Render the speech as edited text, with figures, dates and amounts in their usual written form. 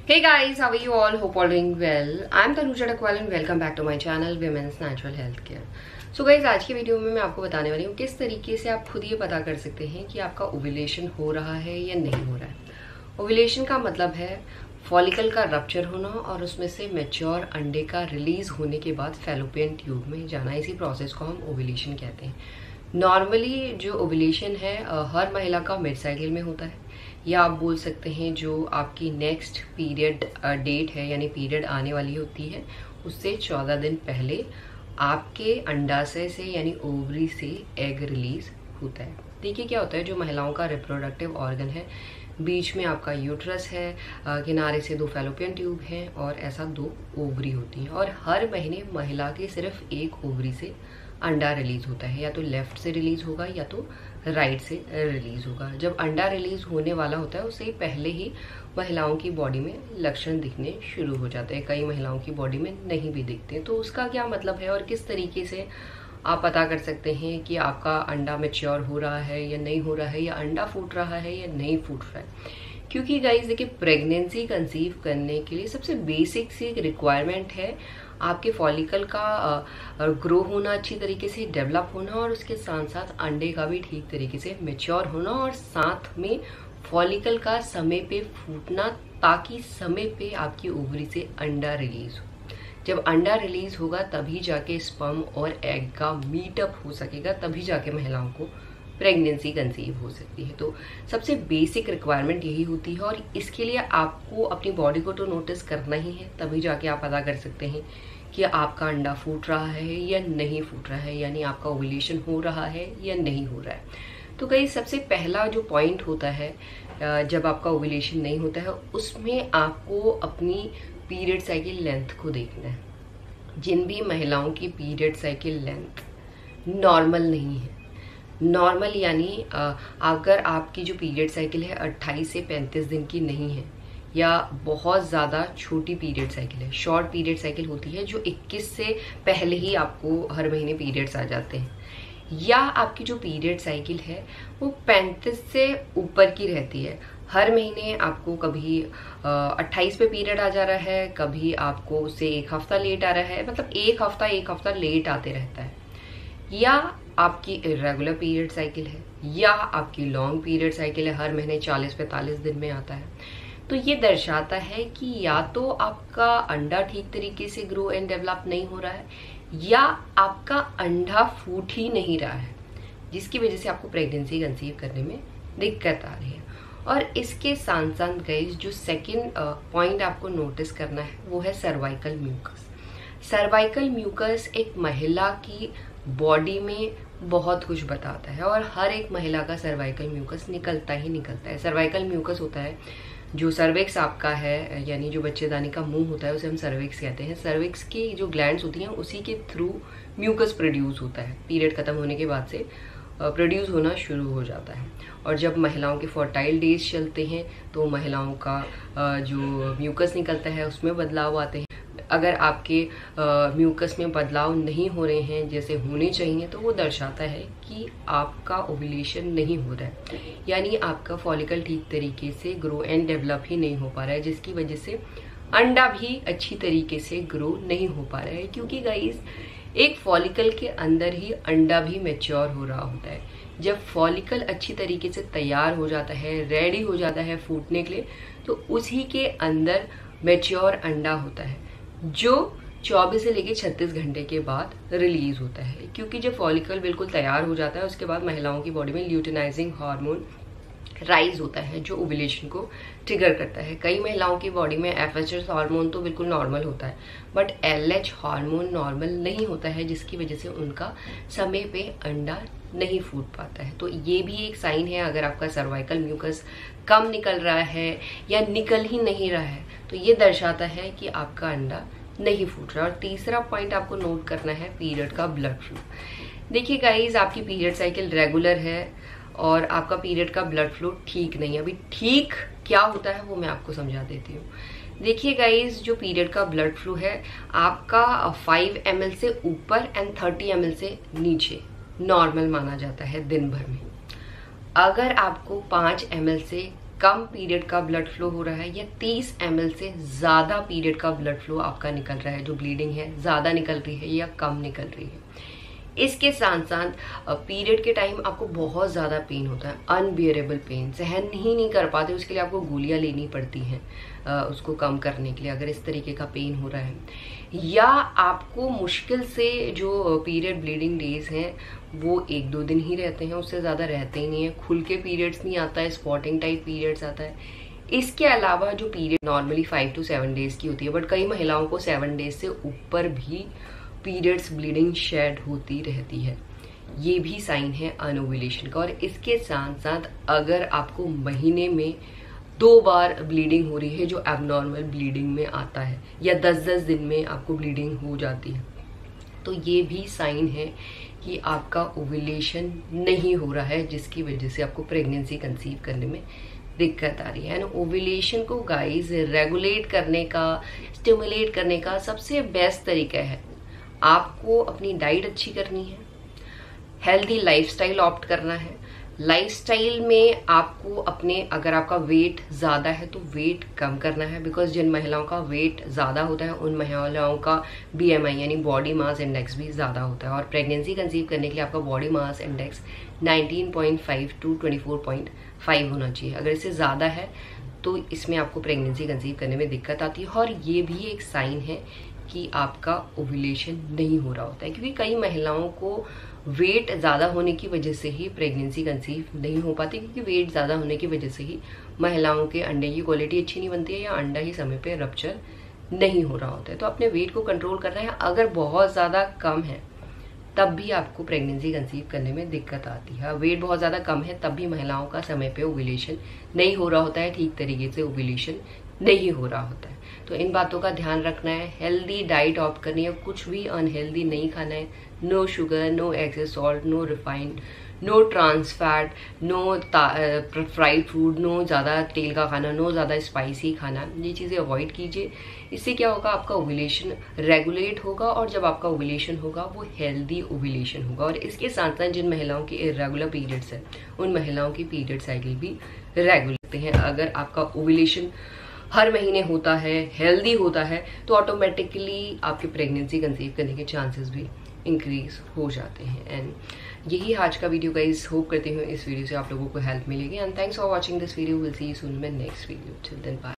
Hey guys, how are you all? Hope all doing well. I'm Tanuja Dakwal and welcome back to my channel Women's Natural Health Care. So guys, आज की video में मैं आपको बताने वाली हूँ किस तरीके से आप खुद ये पता कर सकते हैं कि आपका ओव्यूलेशन हो रहा है या नहीं हो रहा है। ओव्यूलेशन का मतलब है फॉलिकल का रप्चर होना और उसमें से मैच्योर अंडे का रिलीज होने के बाद फैलोपियन ट्यूब में जाना। इसी प्रोसेस को हम ओव्यूलेशन कहते हैं। नॉर्मली जो ओव्यूलेशन है हर महिला का मिड साइकिल में होता है, या आप बोल सकते हैं जो आपकी नेक्स्ट पीरियड डेट है यानी पीरियड आने वाली होती है उससे 14 दिन पहले आपके अंडाशय से यानी ओवरी से एग रिलीज होता है। देखिए क्या होता है, जो महिलाओं का रिप्रोडक्टिव ऑर्गन है, बीच में आपका यूट्रस है, किनारे से 2 फैलोपियन ट्यूब हैं और ऐसा 2 ओवरी होती हैं। और हर महीने महिला के सिर्फ एक ओवरी से अंडा रिलीज होता है, या तो लेफ्ट से रिलीज होगा या तो राइट से रिलीज होगा। जब अंडा रिलीज होने वाला होता है उससे पहले ही महिलाओं की बॉडी में लक्षण दिखने शुरू हो जाते हैं। कई महिलाओं की बॉडी में नहीं भी दिखते। तो उसका क्या मतलब है और किस तरीके से आप पता कर सकते हैं कि आपका अंडा मैच्योर हो रहा है या नहीं हो रहा है, या अंडा फूट रहा है या नहीं फूट रहा है। क्योंकि गाइस देखिए, प्रेगनेंसी कंसीव करने के लिए सबसे बेसिक सी रिक्वायरमेंट है आपके फॉलिकल का ग्रो होना, अच्छी तरीके से डेवलप होना, और उसके साथ साथ अंडे का भी ठीक तरीके से मैच्योर होना, और साथ में फॉलिकल का समय पे फूटना, ताकि समय पे आपकी ओवरी से अंडा रिलीज हो। जब अंडा रिलीज होगा तभी जाके स्पर्म और एग का मीटअप हो सकेगा, तभी जाके महिलाओं को प्रेगनेंसी कंसीव हो सकती है। तो सबसे बेसिक रिक्वायरमेंट यही होती है, और इसके लिए आपको अपनी बॉडी को तो नोटिस करना ही है, तभी जाके आप पता कर सकते हैं कि आपका अंडा फूट रहा है या नहीं फूट रहा है, यानी आपका ओव्यूलेशन हो रहा है या नहीं हो रहा है। तो गाइस, सबसे पहला जो पॉइंट होता है जब आपका ओव्यूलेशन नहीं होता है, उसमें आपको अपनी पीरियड साइकिल लेंथ को देखना है। जिन भी महिलाओं की पीरियड साइकिल लेंथ नॉर्मल नहीं है, नॉर्मल यानी अगर आपकी जो पीरियड साइकिल है 28 से 35 दिन की नहीं है, या बहुत ज़्यादा छोटी पीरियड साइकिल है, शॉर्ट पीरियड साइकिल होती है जो 21 से पहले ही आपको हर महीने पीरियड्स आ जाते हैं, या आपकी जो पीरियड साइकिल है वो 35 से ऊपर की रहती है, हर महीने आपको कभी 28 पे पीरियड आ जा रहा है, कभी आपको उससे 1 हफ्ता लेट आ रहा है, मतलब एक हफ्ता लेट आते रहता है, या आपकी इरेगुलर पीरियड साइकिल है, या आपकी लॉन्ग पीरियड साइकिल है, हर महीने 40-45 दिन में आता है। तो ये दर्शाता है कि या तो आपका अंडा ठीक तरीके से ग्रो एंड डेवलप नहीं हो रहा है, या आपका अंडा फूट ही नहीं रहा है, जिसकी वजह से आपको प्रेगनेंसी कंसीव करने में दिक्कत आ रही है। और इसके साथ साथ गाइस, जो सेकेंड पॉइंट आपको नोटिस करना है वो है सर्वाइकल म्यूकस। सर्वाइकल म्यूकस एक महिला की बॉडी में बहुत कुछ बताता है, और हर एक महिला का सर्वाइकल म्यूकस निकलता ही निकलता है। सर्वाइकल म्यूकस होता है जो सर्विक्स आपका है, यानी जो बच्चेदानी का मुंह होता है उसे हम सर्विक्स कहते हैं। सर्विक्स की जो ग्लैंड्स होती हैं उसी के थ्रू म्यूकस प्रोड्यूस होता है, पीरियड खत्म होने के बाद से प्रोड्यूस होना शुरू हो जाता है। और जब महिलाओं के फर्टाइल डेज चलते हैं तो महिलाओं का जो म्यूकस निकलता है उसमें बदलाव आते हैं। अगर आपके म्यूकस में बदलाव नहीं हो रहे हैं जैसे होने चाहिए, तो वो दर्शाता है कि आपका ओव्यूलेशन नहीं हो रहा है, यानी आपका फॉलिकल ठीक तरीके से ग्रो एंड डेवलप ही नहीं हो पा रहा है, जिसकी वजह से अंडा भी अच्छी तरीके से ग्रो नहीं हो पा रहा है। क्योंकि गाइस, एक फॉलिकल के अंदर ही अंडा भी मैच्योर हो रहा होता है। जब फॉलिकल अच्छी तरीके से तैयार हो जाता है, रेडी हो जाता है फूटने के लिए, तो उसी के अंदर मैच्योर अंडा होता है जो 24 से लेकर 36 घंटे के बाद रिलीज होता है। क्योंकि जब फॉलिकल बिल्कुल तैयार हो जाता है उसके बाद महिलाओं की बॉडी में ल्यूटिनाइजिंग हार्मोन राइज होता है जो ओव्यूलेशन को ट्रिगर करता है। कई महिलाओं की बॉडी में FSH हार्मोन तो बिल्कुल नॉर्मल होता है, बट LH हार्मोन नॉर्मल नहीं होता है, जिसकी वजह से उनका समय पे अंडा नहीं फूट पाता है। तो ये भी एक साइन है, अगर आपका सर्वाइकल म्यूकस कम निकल रहा है या निकल ही नहीं रहा है तो ये दर्शाता है कि आपका अंडा नहीं फूट रहा। और तीसरा पॉइंट आपको नोट करना है पीरियड का ब्लड फ्लो। देखिए गाइज, आपकी पीरियड साइकिल रेगुलर है और आपका पीरियड का ब्लड फ्लो ठीक नहीं है। अभी ठीक क्या होता है वो मैं आपको समझा देती हूँ। देखिए गाइज, जो पीरियड का ब्लड फ्लो है आपका 5 ml से ऊपर एंड 30 ml से नीचे नॉर्मल माना जाता है दिन भर में। अगर आपको 5 ml से कम पीरियड का ब्लड फ्लो हो रहा है या 30 ml से ज़्यादा पीरियड का ब्लड फ्लो आपका निकल रहा है, जो ब्लीडिंग है ज़्यादा निकल रही है या कम निकल रही है। इसके साथ साथ पीरियड के टाइम आपको बहुत ज़्यादा पेन होता है, अनबियरेबल पेन, सहन ही नहीं कर पाते, उसके लिए आपको गोलियां लेनी पड़ती हैं उसको कम करने के लिए अगर इस तरीके का पेन हो रहा है। या आपको मुश्किल से जो पीरियड ब्लीडिंग डेज हैं वो 1-2 दिन ही रहते हैं, उससे ज़्यादा रहते ही नहीं है, खुल के पीरियड्स नहीं आता है, स्पॉटिंग टाइप पीरियड्स आता है। इसके अलावा जो पीरियड नॉर्मली 5 to 7 डेज की होती है, बट कई महिलाओं को 7 डेज से ऊपर भी पीरियड्स ब्लीडिंग शेड होती रहती है, ये भी साइन है अनओव्यूलेशन का। और इसके साथ साथ अगर आपको महीने में 2 बार ब्लीडिंग हो रही है, जो एबनॉर्मल ब्लीडिंग में आता है, या 10-10 दिन में आपको ब्लीडिंग हो जाती है, तो ये भी साइन है कि आपका ओव्यूलेशन नहीं हो रहा है, जिसकी वजह से आपको प्रेगनेंसी कंसीव करने में दिक्कत आ रही है। एंड ओव्यूलेशन को गाइस रेगुलेट करने का, स्टिमुलेट करने का सबसे बेस्ट तरीका है आपको अपनी डाइट अच्छी करनी है, हेल्दी लाइफस्टाइल ऑप्ट करना है। लाइफस्टाइल में आपको अपने, अगर आपका वेट ज़्यादा है तो वेट कम करना है, बिकॉज जिन महिलाओं का वेट ज़्यादा होता है उन महिलाओं का BMI यानी बॉडी मास इंडेक्स भी ज़्यादा होता है। और प्रेगनेंसी कंसीव करने के लिए आपका बॉडी मास इंडेक्स 19.5 to 24.5 होना चाहिए। अगर इससे ज़्यादा है तो इसमें आपको प्रेगनेंसी कंसीव करने में दिक्कत आती है। और ये भी एक साइन है कि आपका ओव्यूलेशन नहीं हो रहा होता है, क्योंकि कई महिलाओं को वेट ज़्यादा होने की वजह से ही प्रेगनेंसी कंसीव नहीं हो पाती, क्योंकि वेट ज़्यादा होने की वजह से ही महिलाओं के अंडे की क्वालिटी अच्छी नहीं बनती है, या अंडा ही समय पे रप्चर नहीं हो रहा होता है। तो अपने वेट को कंट्रोल करना है। अगर बहुत ज़्यादा कम है तब भी आपको प्रेगनेंसी कंसीव करने में दिक्कत आती है। वेट बहुत ज़्यादा कम है तब भी महिलाओं का समय पे ओव्यूलेशन नहीं हो रहा होता है, ठीक तरीके से ओव्यूलेशन नहीं हो रहा होता है। तो इन बातों का ध्यान रखना है, हेल्दी डाइट ऑप्ट करनी है, कुछ भी अनहेल्दी नहीं खाना है, no sugar, no excess salt, no refined, no trans fat, no fried food, no ज़्यादा तेल का खाना, नो ज़्यादा स्पाइसी खाना, ये चीज़ें अवॉइड कीजिए। इससे क्या होगा, आपका ओव्यूलेशन रेगुलेट होगा, और जब आपका ओव्यूलेशन होगा वो हेल्दी ओव्यूलेशन होगा। और इसके साथ साथ जिन महिलाओं की इरेगुलर पीरियड्स है उन महिलाओं की पीरियड साइकिल भी रेगुलर हैं। अगर आपका ओव्यूलेशन हर महीने होता है, हेल्दी होता है, तो ऑटोमेटिकली आपके प्रेगनेंसी कंसीव करने के चांसेस भी इंक्रीज हो जाते हैं। एंड यही आज का वीडियो गाइस, होप करती हूँ इस वीडियो से आप लोगों को हेल्प मिलेगी। And thanks for watching this video, will see you soon in next video. Till then bye.